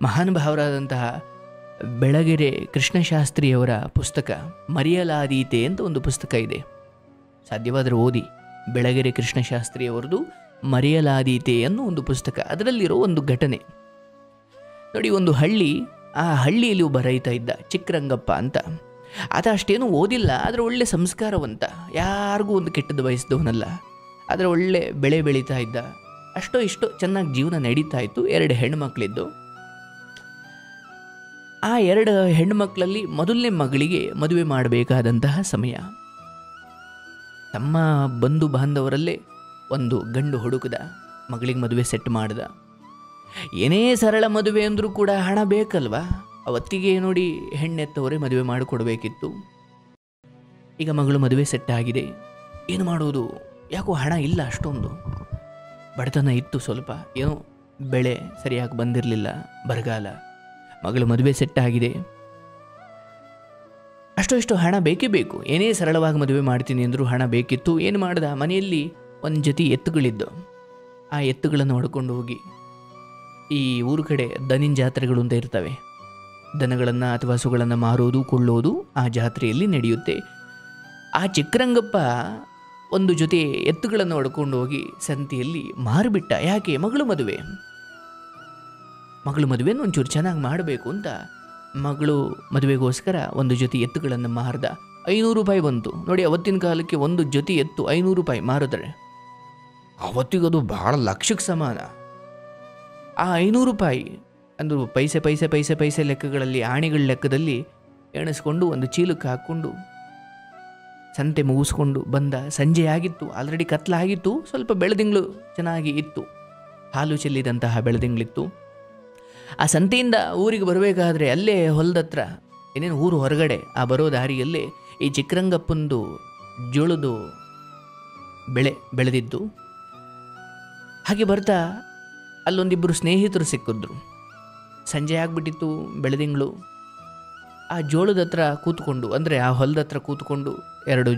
ಮಹಾನುಭಾವರಾದಂತಹ ಬೆಳಗೆರೆ ಕೃಷ್ಣಶಾಸ್ತ್ರಿಯವರ ಪುಸ್ತಕ ಮರೆಯಲಾದೀತೆ ಅಂತ ಒಂದು ಪುಸ್ತಕ ಇದೆ. ಸಾಧ್ಯವಾದರೆ ಓದಿ. ಬೆಳಗೆರೆ ಕೃಷ್ಣಶಾಸ್ತ್ರಿಯವರದು ಮರೆಯಲಾದೀತೆ ಅನ್ನೋ ಒಂದು ಪುಸ್ತಕ. ಅದರಲ್ಲಿರೋ ಒಂದು ಘಟನೆ ನೋಡಿ. ಒಂದು ಹಳ್ಳಿ, ಆ ಹಳ್ಳಿಯಲ್ಲಿ ಒಬ್ಬ ರೈತ ಇದ್ದ, ಚಿಕ್ಕರಂಗಪ್ಪ ಅಂತ. ಆತ ಅಷ್ಟೇನು ಓದಿಲ್ಲ, ಆದರೆ ಒಳ್ಳೆ ಸಂಸ್ಕಾರವಂತ, ಯಾರಿಗೂ ಒಂದು ಕೆಟ್ಟದ್ದು ಬಯಸಿದವನಲ್ಲ. ಆದರೆ ಒಳ್ಳೆ ಬೆಳೆ ಬೆಳೀತಾ ಇದ್ದ, ಅಷ್ಟೋ ಇಷ್ಟೋ ಚೆನ್ನಾಗಿ ಜೀವನ ನಡೀತಾ ಇತ್ತು. 2 ಹೆಣ್ಣುಮಕ್ಕಳಿದ್ದು. ಆ 2 ಹೆಣ್ಣುಮಕ್ಕಳಲ್ಲಿ ಮೊದಲನೇ ಮಗಳಿಗೆ ಮದುವೆ ಮಾಡಬೇಕಾದಂತಹ ಸಮಯ. ತಮ್ಮ ಬಂಧು ಬಾಂಧವರಲ್ಲೇ ಒಂದು ಗಂಡು ಹುಡುಕದ, ಮಗಳಿಗೆ ಮದುವೆ ಸೆಟ್ ಮಾಡ್ದ. ಏನೇ ಸರಳ ಮದುವೆ ಅಂದರೂ ಕೂಡ ಹಣ ಬೇಕಲ್ವಾ? ಅವತ್ತಿಗೆ ನೋಡಿ ಹೆಣ್ಣೆತ್ತವರೇ ಮದುವೆ ಮಾಡಿಕೊಡ್ಬೇಕಿತ್ತು. ಈಗ ಮಗಳು ಮದುವೆ ಸೆಟ್ ಆಗಿದೆ, ಏನು ಮಾಡೋದು? ಯಾಕೋ ಹಣ ಇಲ್ಲ, ಅಷ್ಟೊಂದು ಬಡತನ ಇತ್ತು. ಸ್ವಲ್ಪ ಏನೋ ಬೆಳೆ ಸರಿಯಾಗಿ ಬಂದಿರಲಿಲ್ಲ, ಬರಗಾಲ. ಮಗಳು ಮದುವೆ ಸೆಟ್ ಆಗಿದೆ, ಅಷ್ಟೋ ಇಷ್ಟು ಹಣ ಬೇಕೇ ಬೇಕು. ಏನೇ ಸರಳವಾಗಿ ಮದುವೆ ಮಾಡ್ತೀನಿ ಅಂದರೂ ಹಣ ಬೇಕಿತ್ತು. ಏನು ಮಾಡ್ದ? ಮನೆಯಲ್ಲಿ ಒಂದು ಜೊತೆ ಎತ್ತುಗಳಿದ್ದು, ಆ ಎತ್ತುಗಳನ್ನು ಹೊಡ್ಕೊಂಡು ಹೋಗಿ, ಈ ಊರು ಕಡೆ ದನಿನ ಜಾತ್ರೆಗಳು ಅಂತ ಇರ್ತವೆ, ದನಗಳನ್ನು ಅಥವಾ ಹಸುಗಳನ್ನು ಮಾರೋದು ಕೊಳ್ಳೋದು ಆ ಜಾತ್ರೆಯಲ್ಲಿ ನಡೆಯುತ್ತೆ. ಆ ಚಿಕ್ಕರಂಗಪ್ಪ ಒಂದು ಜೊತೆ ಎತ್ತುಗಳನ್ನು ಹೊಡ್ಕೊಂಡು ಹೋಗಿ ಸಂತೆಯಲ್ಲಿ ಮಾರಿಬಿಟ್ಟ. ಯಾಕೆ? ಮಗಳು ಮದುವೆನ ಒಂಚೂರು ಚೆನ್ನಾಗಿ ಮಾಡಬೇಕು ಅಂತ ಮಗಳು ಮದುವೆಗೋಸ್ಕರ ಒಂದು ಜೊತೆ ಎತ್ತುಗಳನ್ನು ಮಾರ್ದ. 500 ರೂಪಾಯಿ ಬಂತು ನೋಡಿ. ಅವತ್ತಿನ ಕಾಲಕ್ಕೆ ಒಂದು ಜೊತೆ ಎತ್ತು 500 ರೂಪಾಯಿ ಮಾರಿದ್ರೆ ಅವತ್ತಿಗದು ಭಾಳ ಲಕ್ಷಕ್ಕೆ ಸಮಾನ. ಆ 500 ರೂಪಾಯಿ ಅಂದರು ಪೈಸೆ ಲೆಕ್ಕಗಳಲ್ಲಿ, ಆಣೆಗಳ ಲೆಕ್ಕದಲ್ಲಿ ಎಣಿಸ್ಕೊಂಡು ಒಂದು ಚೀಲಕ್ಕೆ ಹಾಕ್ಕೊಂಡು ಸಂತೆ ಮುಗಿಸ್ಕೊಂಡು ಬಂದ. ಸಂಜೆ ಆಗಿತ್ತು, ಆಲ್ರೆಡಿ ಕತ್ಲಾಗಿತ್ತು. ಸ್ವಲ್ಪ ಬೆಳದಿಂಗಳು ಚೆನ್ನಾಗಿ ಇತ್ತು, ಹಾಲು ಚೆಲ್ಲಿದಂತಹ ಬೆಳದಿಂಗಳಿತ್ತು. ಆ ಸಂತೆಯಿಂದ ಊರಿಗೆ ಬರಬೇಕಾದ್ರೆ ಅಲ್ಲೇ ಹೊಲದತ್ರ, ಏನೇನು ಊರು ಹೊರಗಡೆ ಆ ಬರೋ ದಾರಿಯಲ್ಲೇ ಈ ಚಿಕ್ಕರಂಗಪ್ಪಂದು ಜೋಳದು ಬೆಳೆ ಬೆಳೆದಿದ್ದು. ಹಾಗೆ ಬರ್ತಾ ಅಲ್ಲೊಂದಿಬ್ಬರು ಸ್ನೇಹಿತರು ಸಿಕ್ಕಿದ್ರು. ಸಂಜೆ ಆಗಿಬಿಟ್ಟಿತ್ತು, ಬೆಳದಿಂಗಳು. ಆ ಜೋಳದ ಹತ್ರ ಕೂತ್ಕೊಂಡು, ಅಂದರೆ ಆ ಹೊಲದ ಹತ್ರ ಕೂತ್ಕೊಂಡು 2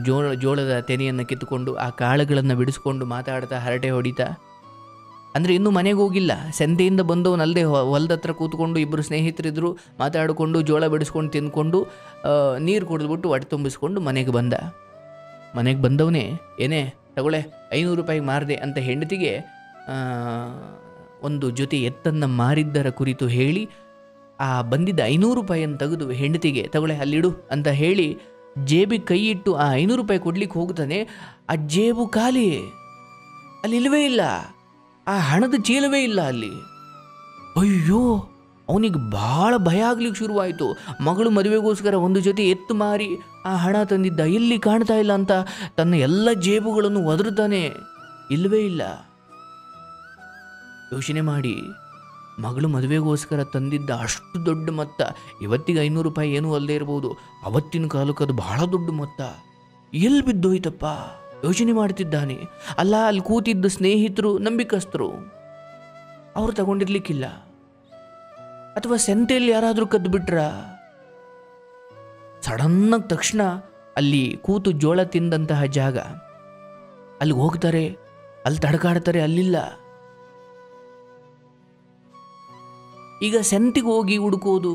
ಜೋಳದ ತೆನೆಯನ್ನು ಕಿತ್ತುಕೊಂಡು ಆ ಕಾಳುಗಳನ್ನು ಬಿಡಿಸ್ಕೊಂಡು ಮಾತಾಡ್ತಾ ಹರಟೆ ಹೊಡಿತಾ, ಅಂದರೆ ಇನ್ನೂ ಮನೆಗೆ ಹೋಗಿಲ್ಲ, ಸಂತೆಯಿಂದ ಬಂದವನಲ್ಲದೆ ಹೊಲದ ಹತ್ರ ಕೂತ್ಕೊಂಡು ಇಬ್ಬರು ಸ್ನೇಹಿತರಿದ್ದರು. ಮಾತಾಡಿಕೊಂಡು ಜೋಳ ಬಿಡಿಸ್ಕೊಂಡು ತಿಂದ್ಕೊಂಡು ನೀರು ಕುಡಿದ್ಬಿಟ್ಟು ಹೊಟ್ಟೆ ತುಂಬಿಸ್ಕೊಂಡು ಮನೆಗೆ ಬಂದ. ಮನೆಗೆ ಬಂದವನೇ, ಏನೇ ತಗೊಳ್ಳೆ 500 ರೂಪಾಯಿಗೆ ಮಾರಿದೆ ಅಂತ ಹೆಂಡತಿಗೆ ಒಂದು ಜೊತೆ ಎತ್ತನ್ನು ಮಾರಿದ್ದರ ಕುರಿತು ಹೇಳಿ, ಆ ಬಂದಿದ್ದ 500 ರೂಪಾಯಿಯನ್ನು ತೆಗೆದು ಹೆಂಡತಿಗೆ ತಗೊಳ್ಳೆ ಅಲ್ಲಿಡು ಅಂತ ಹೇಳಿ ಜೇಬಿಗೆ ಕೈ ಇಟ್ಟು ಆ 500 ರೂಪಾಯಿ ಕೊಡ್ಲಿಕ್ಕೆ ಹೋಗ್ತಾನೆ. ಆ ಜೇಬು ಖಾಲಿ, ಅಲ್ಲಿ ಇಲ್ಲವೇ ಇಲ್ಲ, ಆ ಹಣದ ಚೀಲವೇ ಇಲ್ಲ ಅಲ್ಲಿ. ಅಯ್ಯೋ, ಅವನಿಗೆ ಭಾಳ ಭಯ ಆಗ್ಲಿಕ್ಕೆ ಶುರುವಾಯಿತು. ಮಗಳು ಮದುವೆಗೋಸ್ಕರ ಒಂದು ಜೊತೆ ಎತ್ತು ಮಾರಿ ಆ ಹಣ ತಂದಿದ್ದ, ಎಲ್ಲಿ ಕಾಣ್ತಾ ಇಲ್ಲ ಅಂತ ತನ್ನ ಎಲ್ಲ ಜೇಬುಗಳನ್ನು ಒದರುತ್ತಾನೆ, ಇಲ್ಲವೇ ಇಲ್ಲ. ಯೋಚನೆ ಮಾಡಿ, ಮಗಳು ಮದುವೆಗೋಸ್ಕರ ತಂದಿದ್ದ ಅಷ್ಟು ದೊಡ್ಡ ಮೊತ್ತ, ಇವತ್ತಿಗೆ 500 ರೂಪಾಯಿ ಏನೂ ಅಲ್ಲದೆ ಇರ್ಬೋದು, ಅವತ್ತಿನ ಕಾಲಕ್ಕೆ ಅದು ಬಹಳ ದೊಡ್ಡ ಮೊತ್ತ, ಎಲ್ಲಿ ಬಿದ್ದೋಯ್ತಪ್ಪ? ಯೋಚನೆ ಮಾಡ್ತಿದ್ದಾನೆ. ಅಲ್ಲ, ಅಲ್ಲಿ ಕೂತಿದ್ದ ಸ್ನೇಹಿತರು ನಂಬಿಕಸ್ತರು, ಅವರು ತಗೊಂಡಿರ್ಲಿಕ್ಕಿಲ್ಲ. ಅಥವಾ ಸಂತೆಯಲ್ಲಿ ಯಾರಾದರೂ ಕದ್ದು ಬಿಟ್ರ? ಸಡನ್ನಾಗಿ ತಕ್ಷಣ ಅಲ್ಲಿ ಕೂತು ಜೋಳ ತಿಂದಂತಹ ಜಾಗ, ಅಲ್ಲಿ ಹೋಗ್ತಾರೆ, ಅಲ್ಲಿ ತಡಕಾಡ್ತಾರೆ, ಅಲ್ಲಿಲ್ಲ. ಈಗ ಸಂತಿಗೆ ಹೋಗಿ ಹುಡುಕೋದು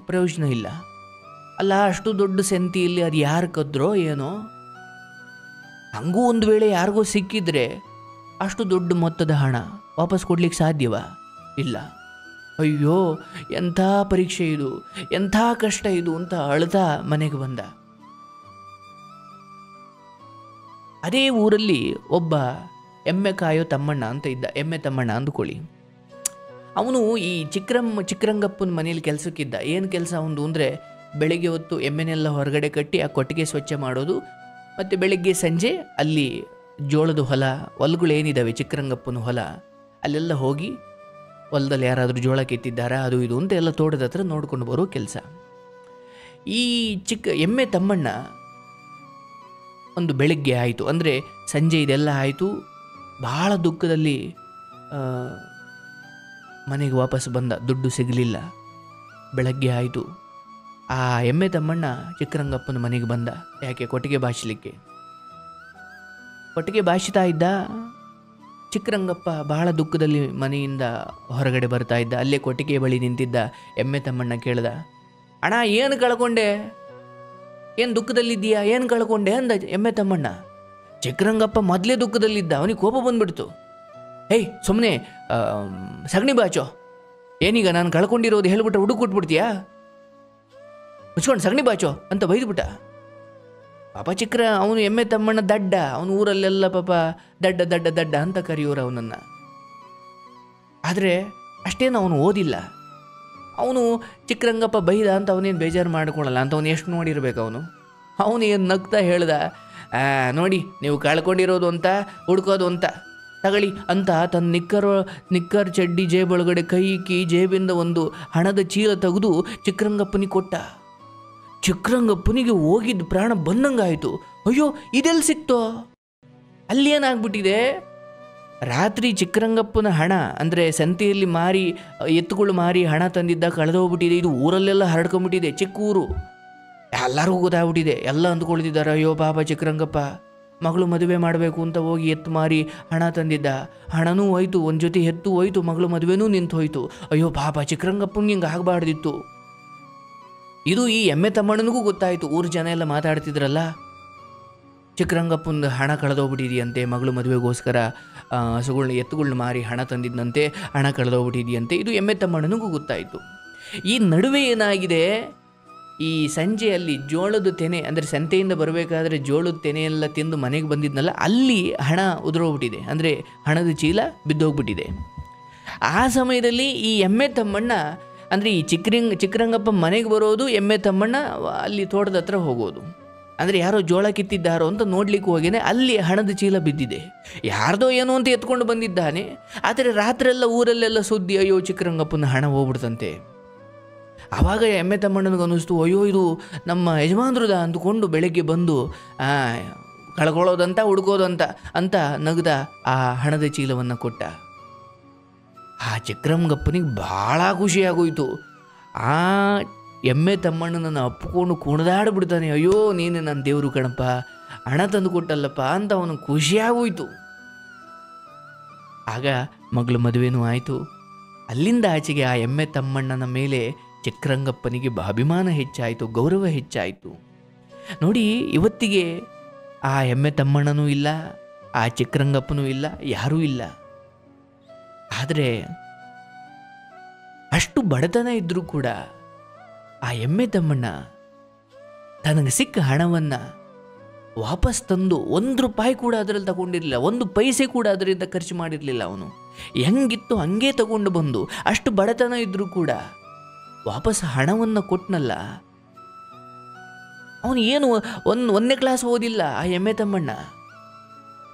ಪ್ರಯೋಜನ ಇಲ್ಲ. ಅಲ್ಲ, ಅಷ್ಟು ದೊಡ್ಡ ಸಂತಿಯಲ್ಲಿ ಅದು ಯಾರು ಕದ್ರೋ ಏನೋ. ಹಂಗೂ ಒಂದು ವೇಳೆ ಯಾರಿಗೋ ಸಿಕ್ಕಿದ್ರೆ ಅಷ್ಟು ದೊಡ್ಡ ಮೊತ್ತದ ಹಣ ವಾಪಸ್ ಕೊಡ್ಲಿಕ್ಕೆ ಸಾಧ್ಯವಾ? ಇಲ್ಲ. ಅಯ್ಯೋ, ಎಂಥ ಪರೀಕ್ಷೆ ಇದು, ಎಂಥ ಕಷ್ಟ ಇದು ಅಂತ ಅಳ್ತಾ ಮನೆಗೆ ಬಂದ. ಅದೇ ಊರಲ್ಲಿ ಒಬ್ಬ ಎಮ್ಮೆ ಕಾಯೋ ತಮ್ಮಣ್ಣ ಅಂತ ಇದ್ದ. ಎಮ್ಮೆ ತಮ್ಮಣ್ಣ ಅಂದುಕೊಳ್ಳಿ. ಅವನು ಈ ಚಿಕ್ಕರಂಗಪ್ಪನ ಮನೇಲಿ ಕೆಲಸಕ್ಕಿದ್ದ. ಏನು ಕೆಲಸ ಅವನು ಅಂದರೆ, ಬೆಳಗ್ಗೆ ಹೊತ್ತು ಎಮ್ಮೆನೆಲ್ಲ ಹೊರಗಡೆ ಕಟ್ಟಿ ಆ ಕೊಟ್ಟಿಗೆ ಸ್ವಚ್ಛ ಮಾಡೋದು, ಮತ್ತು ಬೆಳಗ್ಗೆ ಸಂಜೆ ಅಲ್ಲಿ ಜೋಳದ ಹೊಲಗಳೇನಿದ್ದಾವೆ, ಚಿಕ್ಕರಂಗಪ್ಪನ ಹೊಲ, ಅಲ್ಲೆಲ್ಲ ಹೋಗಿ ಹೊಲದಲ್ಲಿ ಯಾರಾದರೂ ಜೋಳ ಕಿತ್ತಿದ್ದಾರಾ ಅದು ಇದು ಅಂತ ಎಲ್ಲ ತೋಟದ ಹತ್ರ ನೋಡ್ಕೊಂಡು ಬರೋ ಕೆಲಸ. ಈ ಎಮ್ಮೆ ತಮ್ಮಣ್ಣ ಒಂದು ಬೆಳಗ್ಗೆ ಆಯಿತು, ಅಂದರೆ ಸಂಜೆ ಇದೆಲ್ಲ ಆಯಿತು, ಭಾಳ ದುಃಖದಲ್ಲಿ ಮನೆಗೆ ವಾಪಸ್ ಬಂದ. ದುಡ್ಡು ಸಿಗಲಿಲ್ಲ. ಬೆಳಗ್ಗೆ ಆಯಿತು. ಆ ಎಮ್ಮೆ ತಮ್ಮಣ್ಣ ಚಿಕ್ಕರಂಗಪ್ಪನ ಮನೆಗೆ ಬಂದ. ಯಾಕೆ? ಕೊಟ್ಟಿಗೆ ಬಾಚಲಿಕ್ಕೆ. ಕೊಟ್ಟಿಗೆ ಬಾಚ್ತಾ ಇದ್ದ. ಚಿಕ್ಕರಂಗಪ್ಪ ಬಹಳ ದುಃಖದಲ್ಲಿ ಮನೆಯಿಂದ ಹೊರಗಡೆ ಬರ್ತಾ ಇದ್ದ. ಅಲ್ಲೇ ಕೊಟ್ಟಿಗೆ ಬಳಿ ನಿಂತಿದ್ದ ಎಮ್ಮೆ ತಮ್ಮಣ್ಣ ಕೇಳ್ದ, ಅಣ್ಣ ಏನು ಕಳ್ಕೊಂಡೆ, ಏನು ದುಃಖದಲ್ಲಿದ್ದೀಯಾ, ಏನು ಕಳ್ಕೊಂಡೆ ಅಂದ ಎಮ್ಮೆ ತಮ್ಮಣ್ಣ. ಚಿಕ್ಕರಂಗಪ್ಪ ಮೊದಲೇ ದುಃಖದಲ್ಲಿದ್ದ, ಅವನಿಗೆ ಕೋಪ ಬಂದ್ಬಿಡ್ತು. ಹೇಯ್ ಸುಮ್ಮನೆ ಸಗಣಿ ಬಾಚೋ, ಏನೀಗ ನಾನು ಕಳ್ಕೊಂಡಿರೋದು ಹೇಳ್ಬಿಟ್ರೆ ಹುಡುಕ್ ಕೊಟ್ಬಿಡ್ತೀಯಾ, ಮುಚ್ಕೊಂಡು ಸಗಣಿ ಬಾಚೋ ಅಂತ ಬೈದ್ಬಿಟ್ಟ. ಪಾಪ ಅವನು ಎಮ್ಮೆ ತಮ್ಮಣ್ಣ ದಡ್ಡ, ಅವನು ಊರಲ್ಲೆಲ್ಲ ಪಾಪ ದಡ್ಡ ದಡ್ಡ ದಡ್ಡ ಅಂತ ಕರೆಯೋರು ಅವನನ್ನು. ಆದರೆ ಅಷ್ಟೇನು ಅವನು ಓದಿಲ್ಲ. ಅವನು ಚಿಕ್ಕರಂಗಪ್ಪ ಬೈದ ಅಂತ ಅವನೇನು ಬೇಜಾರು ಮಾಡ್ಕೊಳ್ಳಲ್ಲ ಅಂತ ಅವನು ಎಷ್ಟು ನೋಡಿರ್ಬೇಕು. ಅವನು ಏನು ನಗ್ತಾ ಹೇಳ್ದ, ನೋಡಿ ನೀವು ಕಳ್ಕೊಂಡಿರೋದು ಅಂತ ಹುಡ್ಕೋದು ಅಂತ ತಗೊಳ್ಳಿ ಅಂತ ತನ್ನ ನಿಕ್ಕರ್ ಚಡ್ಡಿ ಜೇಬೊಳಗಡೆ ಕೈ ಇಕ್ಕಿ ಜೇಬಿಂದ ಒಂದು ಹಣದ ಚೀಲ ತೆಗೆದು ಚಿಕ್ಕರಂಗಪ್ಪನಿಗೆ ಕೊಟ್ಟ. ಚಿಕ್ಕರಂಗಪ್ಪನಿಗೆ ಹೋಗಿದ್ದು ಪ್ರಾಣ ಬಂದಂಗಾಯಿತು. ಅಯ್ಯೋ ಇದೆಲ್ಲಿ ಸಿಕ್ತೋ, ಅಲ್ಲಿ ಏನಾಗ್ಬಿಟ್ಟಿದೆ, ರಾತ್ರಿ ಚಿಕ್ಕರಂಗಪ್ಪನ ಹಣ ಅಂದರೆ ಸಂತೆಯಲ್ಲಿ ಮಾರಿ ಎತ್ತುಗಳು ಮಾರಿ ಹಣ ತಂದಿದ್ದ ಕಳೆದೋಗ್ಬಿಟ್ಟಿದೆ. ಇದು ಊರಲ್ಲೆಲ್ಲ ಹರಡ್ಕೊಂಬಿಟ್ಟಿದೆ, ಚಿಕ್ಕ ಊರು, ಎಲ್ಲರಿಗೂ ಗೊತ್ತಾಗ್ಬಿಟ್ಟಿದೆ. ಎಲ್ಲ ಅಂದ್ಕೊಳ್ತಿದ್ದಾರೆ, ಅಯ್ಯೋ ಪಾಪ ಚಿಕ್ಕರಂಗಪ್ಪ ಮಗಳು ಮದುವೆ ಮಾಡಬೇಕು ಅಂತ ಹೋಗಿ ಎತ್ತು ಮಾರಿ ಹಣ ತಂದಿದ್ದ, ಹಣನೂ ಹೋಯ್ತು, ಒಂದು ಜೊತೆ ಎತ್ತು ಹೋಯ್ತು, ಮಗಳು ಮದುವೆನೂ ನಿಂತು ಹೋಯ್ತು. ಅಯ್ಯೋ ಪಾಪ ಚಿಕ್ಕರಂಗಪ್ಪನಿಗೆ ಹಿಂಗೆ ಆಗಬಾರ್ದಿತ್ತು. ಇದು ಈ ಎಮ್ಮೆ ತಮ್ಮಣ್ಣನಿಗೂ ಗೊತ್ತಾಯಿತು. ಊರು ಜನ ಎಲ್ಲ ಮಾತಾಡ್ತಿದ್ರಲ್ಲ, ಚಿಕ್ಕರಂಗಪ್ಪನ ಹಣ ಕಳೆದೋಗ್ಬಿಟ್ಟಿದೆಯಂತೆ, ಮಗಳು ಮದುವೆಗೋಸ್ಕರ ಎತ್ತುಗಳನ್ನ ಮಾರಿ ಹಣ ತಂದಿದ್ದಂತೆ, ಹಣ ಕಳೆದೋಗ್ಬಿಟ್ಟಿದೆಯಂತೆ. ಇದು ಎಮ್ಮೆ ತಮ್ಮಣ್ಣನಿಗೂ ಗೊತ್ತಾಯಿತು. ಈ ನಡುವೆ ಏನಾಗಿದೆ, ಈ ಸಂಜೆಯಲ್ಲಿ ಜೋಳದ ತೆನೆ ಅಂದರೆ ಸಂತೆಯಿಂದ ಬರಬೇಕಾದ್ರೆ ಜೋಳದ ತೆನೆಯೆಲ್ಲ ತಿಂದು ಮನೆಗೆ ಬಂದಿದ್ನಲ್ಲ, ಅಲ್ಲಿ ಹಣ ಉದುರೋಗ್ಬಿಟ್ಟಿದೆ, ಅಂದರೆ ಹಣದ ಚೀಲ ಬಿದ್ದೋಗ್ಬಿಟ್ಟಿದೆ. ಆ ಸಮಯದಲ್ಲಿ ಈ ಎಮ್ಮೆ ತಮ್ಮಣ್ಣ ಅಂದರೆ ಈ ಚಿಕ್ಕರಂಗಪ್ಪ ಮನೆಗೆ ಬರೋದು, ಎಮ್ಮೆ ತಮ್ಮಣ್ಣ ಅಲ್ಲಿ ತೋಟದ ಹತ್ರ ಹೋಗೋದು. ಅಂದರೆ ಯಾರೋ ಜೋಳ ಕಿತ್ತಿದ್ದಾರೋ ಅಂತ ನೋಡ್ಲಿಕ್ಕೆ ಹೋಗೇನೆ ಅಲ್ಲಿ ಹಣದ ಚೀಲ ಬಿದ್ದಿದೆ. ಯಾರ್ದೋ ಏನೋ ಅಂತ ಎತ್ಕೊಂಡು ಬಂದಿದ್ದಾನೆ. ಆದರೆ ರಾತ್ರೆಲ್ಲ ಊರಲ್ಲೆಲ್ಲ ಸುದ್ದಿ, ಅಯ್ಯೋ ಚಿಕ್ಕರಂಗಪ್ಪನ ಹಣ ಹೋಗ್ಬಿಡ್ತಂತೆ. ಆವಾಗ ಎಮ್ಮೆ ತಮ್ಮಣ್ಣನಿಗೆ ಅನ್ನಿಸ್ತು, ಅಯ್ಯೋ ಇದು ನಮ್ಮ ಯಜಮಾನ್ರದ ಅಂದುಕೊಂಡು ಬೆಳಗ್ಗೆ ಬಂದು ಕಳ್ಕೊಳ್ಳೋದಂತ ಹುಡ್ಕೋದಂತ ಅಂತ ನಗ್ದ ಆ ಹಣದ ಚೀಲವನ್ನು ಕೊಟ್ಟ. ಆ ಚಿಕ್ಕರಂಗಪ್ಪನಿಗೆ ಭಾಳ ಖುಷಿಯಾಗೋಯ್ತು. ಆ ಎಮ್ಮೆ ತಮ್ಮಣ್ಣನನ್ನು ಅಪ್ಪಿಕೊಂಡು ಕುಣಿದಾಡ್ಬಿಡ್ತಾನೆ, ಅಯ್ಯೋ ನೀನು ನನ್ನ ದೇವರು ಕಣಪ್ಪ, ಹಣ ತಂದು ಕೊಟ್ಟಲ್ಲಪ್ಪ ಅಂತ ಅವನು ಖುಷಿಯಾಗೋಯ್ತು. ಆಗ ಮಗಳು ಮದುವೆನೂ ಆಯಿತು. ಅಲ್ಲಿಂದ ಆಚೆಗೆ ಆ ಎಮ್ಮೆ ತಮ್ಮಣ್ಣನ ಮೇಲೆ ಚಿಕ್ಕರಂಗಪ್ಪನಿಗೆ ಅಭಿಮಾನ ಹೆಚ್ಚಾಯಿತು, ಗೌರವ ಹೆಚ್ಚಾಯಿತು. ನೋಡಿ, ಇವತ್ತಿಗೆ ಆ ಎಮ್ಮೆ ತಮ್ಮಣ್ಣನೂ ಇಲ್ಲ, ಆ ಚಿಕ್ಕರಂಗಪ್ಪನೂ ಇಲ್ಲ, ಯಾರೂ ಇಲ್ಲ. ಆದರೆ ಅಷ್ಟು ಬಡತನ ಇದ್ದರೂ ಕೂಡ ಆ ಎಮ್ಮೆ ತಮ್ಮಣ್ಣ ತನಗೆ ಸಿಕ್ಕ ಹಣವನ್ನು ವಾಪಸ್ ತಂದು 1 ರೂಪಾಯಿ ಕೂಡ ಅದರಲ್ಲಿ ತಗೊಂಡಿರಲಿಲ್ಲ, 1 ಪೈಸೆ ಕೂಡ ಅದರಿಂದ ಖರ್ಚು ಮಾಡಿರಲಿಲ್ಲ. ಅವನು ಹೆಂಗಿತ್ತು ಹಂಗೆ ತಗೊಂಡು ಬಂದು, ಅಷ್ಟು ಬಡತನ ಇದ್ದರೂ ಕೂಡ ವಾಪಸ್ ಹಣವನ್ನು ಕೊಟ್ಟನಲ್ಲ. ಅವನು ಏನು 1ನೇ ಕ್ಲಾಸ್ ಓದಿಲ್ಲ ಆ ಎಮ್ಮೆ ತಮ್ಮಣ್ಣ.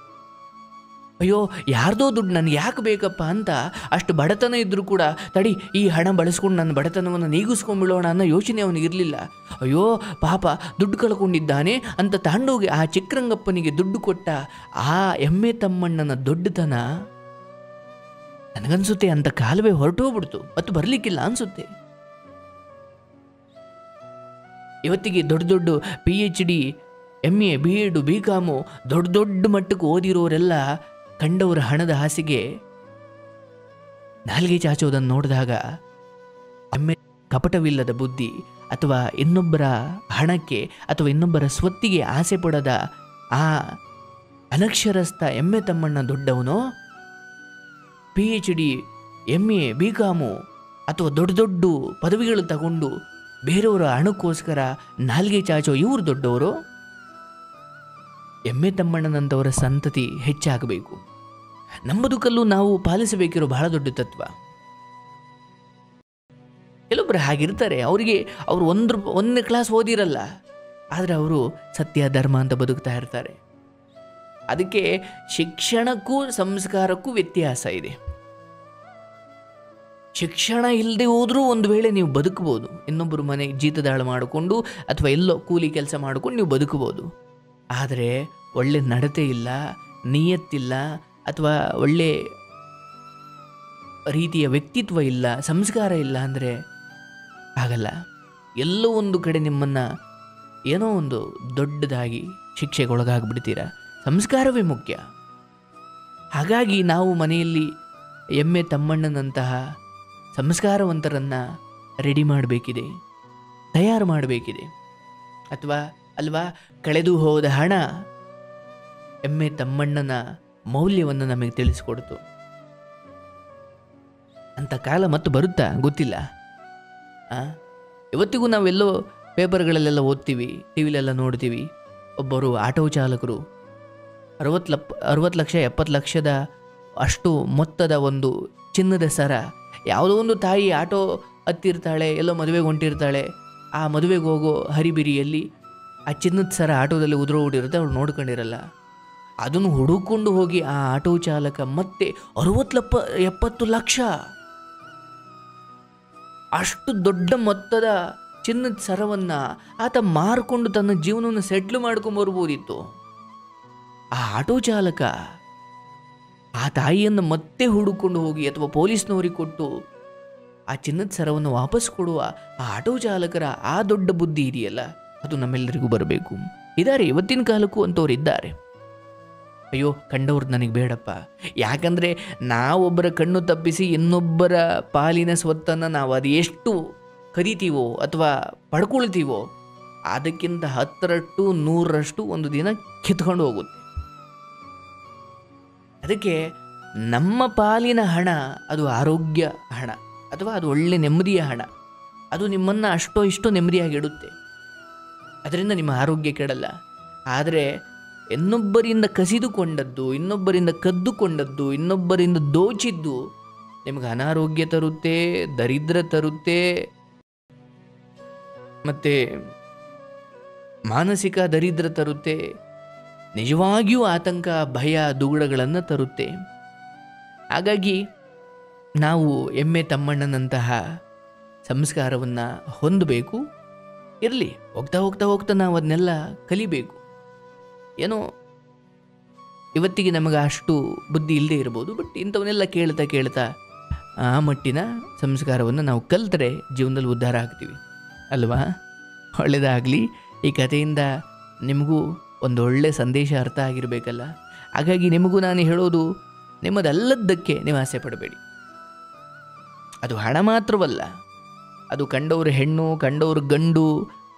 ಅಯ್ಯೋ ಯಾರ್ದೋ ದುಡ್ಡು ನನಗೆ ಯಾಕೆ ಬೇಕಪ್ಪ ಅಂತ ಅಷ್ಟು ಬಡತನ ಇದ್ದರೂ ಕೂಡ ತಡಿ ಈ ಹಣ ಬಳಸ್ಕೊಂಡು ನನ್ನ ಬಡತನವನ್ನು ನೀಗಿಸ್ಕೊಂಡ್ಬಿಡೋಣ ಅನ್ನೋ ಯೋಚನೆ ಅವನಿಗಿರಲಿಲ್ಲ. ಅಯ್ಯೋ ಪಾಪ ದುಡ್ಡು ಕಳ್ಕೊಂಡಿದ್ದಾನೆ ಅಂತ ತಗೊಂಡೋಗಿ ಆ ಚಿಕ್ಕರಂಗಪ್ಪನಿಗೆ ದುಡ್ಡು ಕೊಟ್ಟ ಆ ಎಮ್ಮೆ ತಮ್ಮಣ್ಣನ ದೊಡ್ಡತನ ನನಗನ್ಸುತ್ತೆ ಅಂತ ಕಾಲವೇ ಹೊರಟೋಗ್ಬಿಡ್ತು, ಮತ್ತು ಬರಲಿಕ್ಕಿಲ್ಲ ಅನ್ಸುತ್ತೆ. ಇವತ್ತಿಗೆ ದೊಡ್ಡ PhD, MA, B.Ed, B.Com ದೊಡ್ಡ ಮಟ್ಟಕ್ಕೆ ಓದಿರೋರೆಲ್ಲ ಕಂಡವರ ಹಣದ ಹಾಸಿಗೆ ನಾಲ್ಗೆ ಚಾಚೋದನ್ನು ನೋಡಿದಾಗ ಎಮ್ಮೆ ಕಪಟವಿಲ್ಲದ ಬುದ್ಧಿ, ಅಥವಾ ಇನ್ನೊಬ್ಬರ ಹಣಕ್ಕೆ ಅಥವಾ ಇನ್ನೊಬ್ಬರ ಸ್ವತ್ತಿಗೆ ಆಸೆ ಪಡದ ಆ ಅನಕ್ಷರಸ್ಥ ಎಮ್ಮೆ ತಮ್ಮಣ್ಣ ದೊಡ್ಡವನೋ, PhD, MA, B.Com ಅಥವಾ ದೊಡ್ಡ ಪದವಿಗಳು ತಗೊಂಡು ಬೇರೆಯವರ ಹಣಕ್ಕೋಸ್ಕರ ನಾಲ್ಗೆ ಚಾಚೋ ಇವರು ದೊಡ್ಡವರು. ಎಮ್ಮೆ ತಮ್ಮಣ್ಣನಂತವರ ಸಂತತಿ ಹೆಚ್ಚಾಗಬೇಕು. ನಮ್ಮ ಬದುಕಲ್ಲೂ ನಾವು ಪಾಲಿಸಬೇಕಿರೋ ಬಹಳ ದೊಡ್ಡ ತತ್ವ. ಕೆಲವೊಬ್ಬರು ಹಾಗಿರ್ತಾರೆ, ಅವರು 1ನೇ ಕ್ಲಾಸ್ ಓದಿರಲ್ಲ, ಆದರೆ ಅವರು ಸತ್ಯ ಧರ್ಮ ಅಂತ ಬದುಕ್ತಾ ಇರ್ತಾರೆ. ಅದಕ್ಕೆ ಶಿಕ್ಷಣಕ್ಕೂ ಸಂಸ್ಕಾರಕ್ಕೂ ವ್ಯತ್ಯಾಸ ಇದೆ. ಶಿಕ್ಷಣ ಇಲ್ಲದೆ ಹೋದರೂ ಒಂದು ವೇಳೆ ನೀವು ಬದುಕಬಹುದು, ಇನ್ನೊಬ್ಬರು ಮನೆ ಜೀತದಾಳ ಮಾಡಿಕೊಂಡು ಅಥವಾ ಎಲ್ಲೋ ಕೂಲಿ ಕೆಲಸ ಮಾಡಿಕೊಂಡು ನೀವು ಬದುಕಬಹುದು. ಆದರೆ ಒಳ್ಳೆ ನಡತೆ ಇಲ್ಲ, ನಿಯತ್ತಿಲ್ಲ, ಅಥವಾ ಒಳ್ಳೆ ರೀತಿಯ ವ್ಯಕ್ತಿತ್ವ ಇಲ್ಲ, ಸಂಸ್ಕಾರ ಇಲ್ಲ ಅಂದರೆ ಆಗಲ್ಲ. ಎಲ್ಲೋ ಒಂದು ಕಡೆ ನಿಮ್ಮನ್ನು ಏನೋ ಒಂದು ದೊಡ್ಡದಾಗಿ ಶಿಕ್ಷೆಗೊಳಗಾಗ್ಬಿಡ್ತೀರ. ಸಂಸ್ಕಾರವೇ ಮುಖ್ಯ. ಹಾಗಾಗಿ ನಾವು ಮನೆಯಲ್ಲಿ ಎಮ್ಮೆ ತಮ್ಮಣ್ಣನಂತಹ ಸಂಸ್ಕಾರವಂತರನ್ನು ರೆಡಿ ಮಾಡಬೇಕಿದೆ, ತಯಾರು ಮಾಡಬೇಕಿದೆ. ಅಥವಾ ಅಲ್ವಾ, ಕಳೆದು ಹೋದ ಹಣ ಎಮ್ಮೆ ತಮ್ಮಣ್ಣನ ಮೌಲ್ಯವನ್ನು ನಮಗೆ ತಿಳಿಸ್ಕೊಡ್ತು. ಅಂಥ ಕಾಲ ಮತ್ತು ಬರುತ್ತಾ ಗೊತ್ತಿಲ್ಲ. ಇವತ್ತಿಗೂ ನಾವೆಲ್ಲೋ ಪೇಪರ್ಗಳಲ್ಲೆಲ್ಲ ಓದ್ತೀವಿ, ಟಿ ವಿಲೆಲ್ಲ ನೋಡ್ತೀವಿ, ಒಬ್ಬರು ಆಟೋ ಚಾಲಕರು 60 ಲಕ್ಷ 70 ಲಕ್ಷದ ಅಷ್ಟು ಮೊತ್ತದ ಒಂದು ಚಿನ್ನದ ಸರ, ಯಾವುದೋ ಒಂದು ತಾಯಿ ಆಟೋ ಹತ್ತಿರ್ತಾಳೆ, ಎಲ್ಲೋ ಮದುವೆಗೆ ಹೊಂಟಿರ್ತಾಳೆ, ಆ ಮದುವೆಗೆ ಹೋಗೋ ಹರಿಬಿರಿಯಲ್ಲಿ ಆ ಚಿನ್ನದ ಸರ ಆಟೋದಲ್ಲಿ ಉದುರೋಡಿರುತ್ತೆ, ಅವಳು ನೋಡ್ಕೊಂಡಿರಲ್ಲ. ಅದನ್ನು ಹುಡುಕೊಂಡು ಹೋಗಿ ಆ ಆಟೋ ಚಾಲಕ ಮತ್ತೆ 60-70 ಲಕ್ಷ ಅಷ್ಟು ದೊಡ್ಡ ಮೊತ್ತದ ಚಿನ್ನದ ಸರವನ್ನು ಆತ ಮಾರಿಕೊಂಡು ತನ್ನ ಜೀವನವನ್ನು ಸೆಟ್ಲ್ ಮಾಡ್ಕೊಂಬರ್ಬೋದಿತ್ತು. ಆ ಆಟೋ ಚಾಲಕ ಆ ತಾಯಿಯನ್ನು ಮತ್ತೆ ಹುಡುಕೊಂಡು ಹೋಗಿ ಅಥವಾ ಪೊಲೀಸ್ನವರಿಗೆ ಕೊಟ್ಟು ಆ ಚಿನ್ನದ ಸರವನ್ನು ವಾಪಸ್ ಕೊಡುವ ಆ ಆಟೋ ಚಾಲಕರ ಆ ದೊಡ್ಡ ಬುದ್ಧಿ ಇದೆಯಲ್ಲ, ಅದು ನಮ್ಮೆಲ್ಲರಿಗೂ ಬರಬೇಕು. ಇದ್ದಾರೆ, ಇವತ್ತಿನ ಕಾಲಕ್ಕೂ ಅಂಥವ್ರು ಇದ್ದಾರೆ. ಅಯ್ಯೋ, ಕಂಡವ್ರದ್ದು ನನಗೆ ಬೇಡಪ್ಪ, ಯಾಕಂದರೆ ನಾವೊಬ್ಬರ ಕಣ್ಣು ತಪ್ಪಿಸಿ ಇನ್ನೊಬ್ಬರ ಪಾಲಿನ ಸ್ವತ್ತನ್ನು ನಾವು ಅದು ಎಷ್ಟು ಕರಿತೀವೋ ಅಥವಾ ಪಡ್ಕೊಳ್ತೀವೋ ಅದಕ್ಕಿಂತ 10ರಷ್ಟು 100ರಷ್ಟು ಒಂದು ದಿನ ಕಿತ್ಕೊಂಡು ಹೋಗುತ್ತೆ. ಅದಕ್ಕೆ ನಮ್ಮ ಪಾಲಿನ ಹಣ ಅದು ಆರೋಗ್ಯ ಹಣ ಅಥವಾ ಅದು ಒಳ್ಳೆ ನೆಮ್ಮದಿಯ ಹಣ. ಅದು ನಿಮ್ಮನ್ನು ಅಷ್ಟೋ ಇಷ್ಟೋ ನೆಮ್ಮದಿಯಾಗಿಡುತ್ತೆ, ಅದರಿಂದ ನಿಮ್ಮ ಆರೋಗ್ಯ ಕೆಡಲ್ಲ. ಆದರೆ ಇನ್ನೊಬ್ಬರಿಂದ ಕಸಿದುಕೊಂಡದ್ದು, ಇನ್ನೊಬ್ಬರಿಂದ ಕದ್ದುಕೊಂಡದ್ದು, ಇನ್ನೊಬ್ಬರಿಂದ ದೋಚಿದ್ದು ನಿಮಗೆ ಅನಾರೋಗ್ಯ ತರುತ್ತೆ, ದರಿದ್ರ ತರುತ್ತೆ, ಮತ್ತು ಮಾನಸಿಕ ದರಿದ್ರ ತರುತ್ತೆ, ನಿಜವಾಗಿಯೂ ಆತಂಕ, ಭಯ, ದುಗುಡಗಳನ್ನು ತರುತ್ತೆ. ಹಾಗಾಗಿ ನಾವು ಎಮ್ಮೆ ತಮ್ಮಣ್ಣನಂತಹ ಸಂಸ್ಕಾರವನ್ನು ಹೊಂದಬೇಕು. ಇರಲಿ, ಹೋಗ್ತಾ ಹೋಗ್ತಾ ಹೋಗ್ತಾ ನಾವು ಅದನ್ನೆಲ್ಲ ಕಲಿಬೇಕು. ಏನೋ ಇವತ್ತಿಗೆ ನಮಗೆ ಅಷ್ಟು ಬುದ್ಧಿ ಇಲ್ಲದೆ ಇರ್ಬೋದು, ಬಟ್ ಇಂಥವನ್ನೆಲ್ಲ ಕೇಳ್ತಾ ಕೇಳ್ತಾ ಆ ಮಟ್ಟಿನ ಸಂಸ್ಕಾರವನ್ನು ನಾವು ಕಲಿತರೆ ಜೀವನದಲ್ಲಿ ಉದ್ಧಾರ ಆಗ್ತೀವಿ ಅಲ್ವಾ? ಒಳ್ಳೆಯದಾಗಲಿ. ಈ ಕಥೆಯಿಂದ ನಿಮಗೂ ಒಂದು ಒಳ್ಳೆಯ ಸಂದೇಶ ಅರ್ಥ ಆಗಿರಬೇಕಲ್ಲ. ಹಾಗಾಗಿ ನಿಮಗೂ ನಾನು ಹೇಳೋದು, ನಿಮ್ಮದಲ್ಲದ್ದಕ್ಕೆ ನೀವು ಆಸೆ ಪಡಬೇಡಿ. ಅದು ಹಣ ಮಾತ್ರವಲ್ಲ, ಅದು ಕಂಡವ್ರ ಹೆಣ್ಣು, ಕಂಡವ್ರ ಗಂಡು,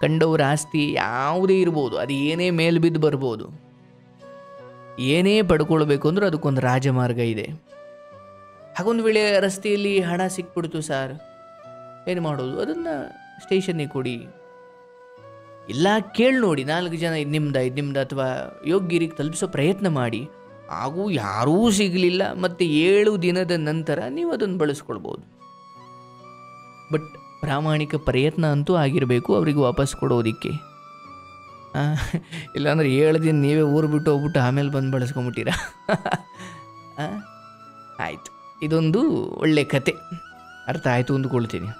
ಕಂಡವ್ರ ಆಸ್ತಿ ಯಾವುದೇ ಇರ್ಬೋದು, ಅದು ಏನೇ ಮೇಲೆ ಬಿದ್ದು ಬರ್ಬೋದು. ಏನೇ ಪಡ್ಕೊಳ್ಬೇಕು ಅಂದರೂ ಅದಕ್ಕೊಂದು ರಾಜಮಾರ್ಗ ಇದೆ. ಹಾಗೊಂದು ವೇಳೆ ರಸ್ತೆಯಲ್ಲಿ ಹಣ ಸಿಕ್ಬಿಡ್ತು ಸರ್, ಏನು ಮಾಡೋದು? ಅದನ್ನು ಸ್ಟೇಷನ್ನಿಗೆ ಕೊಡಿ, ಇಲ್ಲ ಕೇಳಿ ನೋಡಿ, 4 ಜನ ಇದು ನಿಮ್ದು ಅಥವಾ ಯೋಗ್ಯರಿಗೆ ತಲುಪಿಸೋ ಪ್ರಯತ್ನ ಮಾಡಿ. ಹಾಗೂ ಯಾರೂ ಸಿಗಲಿಲ್ಲ, ಮತ್ತು 7 ದಿನದ ನಂತರ ನೀವು ಅದನ್ನು ಬಳಸ್ಕೊಳ್ಬೋದು. ಬಟ್ ಪ್ರಾಮಾಣಿಕ ಪ್ರಯತ್ನ ಅಂತೂ ಆಗಿರಬೇಕು ಅವರಿಗೆ ವಾಪಸ್ ಕೊಡೋದಕ್ಕೆ. ಇಲ್ಲಾಂದ್ರೆ 7 ದಿನ ನೀವೇ ಊರು ಬಿಟ್ಟು ಹೋಗ್ಬಿಟ್ಟು ಆಮೇಲೆ ಬಂದು ಬಳಸ್ಕೊಂಬಿಟ್ಟಿರ. ಆಯಿತು, ಇದೊಂದು ಒಳ್ಳೆ ಕತೆ, ಅರ್ಥ ಆಯಿತು ಅಂದ್ಕೊಳ್ತೀನಿ.